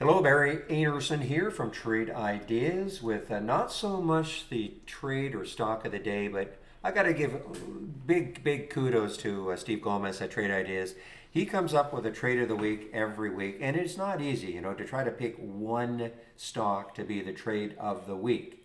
Hello, Barry Anderson here from Trade Ideas with not so much the trade or stock of the day, but I got to give big kudos to Steve Gomez at Trade Ideas. He comes up with a trade of the week every week, and it's not easy, to try to pick one stock to be the trade of the week.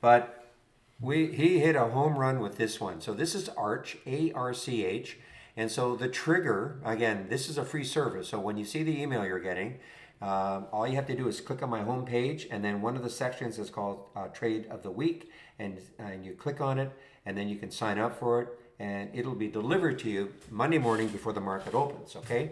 But he hit a home run with this one. So this is Arch, ARCH. And so the trigger, again, this is a free service. So when you see the email you're getting, all you have to do is click on my home page, and then one of the sections is called Trade of the Week, and you click on it, and then you can sign up for it, and it'll be delivered to you Monday morning before the market opens, okay?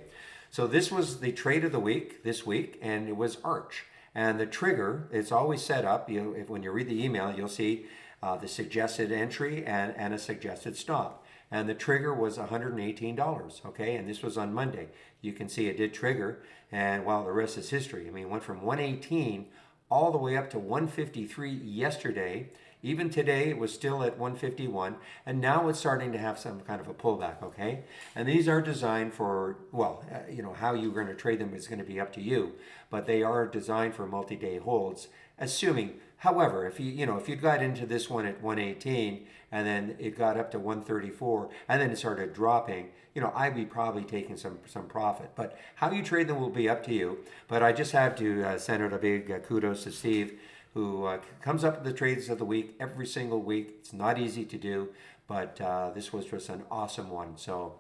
So this was the Trade of the Week this week, and it was Arch. And the trigger, it's always set up, when you read the email, you'll see the suggested entry and a suggested stop. And the trigger was $118, okay? And this was on Monday. You can see it did trigger, and well, the rest is history. I mean, it went from 118 all the way up to 153 yesterday. Even today, it was still at 151, and now it's starting to have some kind of a pullback, okay? And these are designed for, how you're going to trade them is going to be up to you, but they are designed for multi-day holds, assuming, however, if you got into this one at 118 and then it got up to 134 and then it started dropping, I'd be probably taking some profit. But how you trade them will be up to you. But I just have to send out a big kudos to Steve, who comes up with the trades of the week every single week. It's not easy to do, but this was just an awesome one. So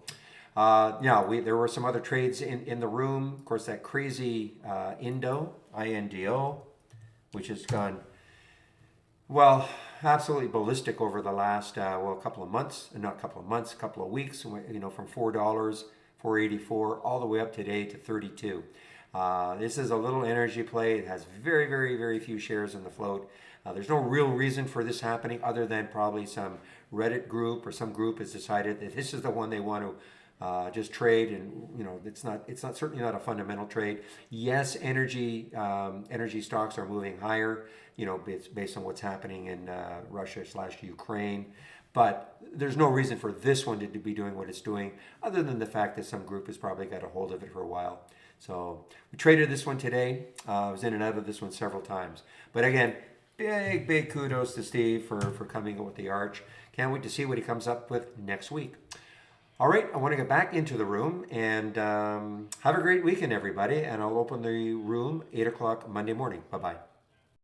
there were some other trades in the room. Of course, that crazy INDO, which has gone, well, absolutely ballistic over the last, couple of weeks, from $4, 484, all the way up today to 32. This is a little energy play. It has very few shares in the float. There's no real reason for this happening other than probably some Reddit group or some group has decided that this is the one they want to just trade, and it's certainly not a fundamental trade. Yes, energy stocks are moving higher, based on what's happening in Russia/Ukraine. But there's no reason for this one to be doing what it's doing, other than the fact that some group has probably got a hold of it for a while. So we traded this one today. I was in and out of this one several times. But again, big kudos to Steve for coming up with the Arch. Can't wait to see what he comes up with next week. All right, I want to get back into the room, and have a great weekend, everybody. And I'll open the room 8 o'clock Monday morning. Bye-bye.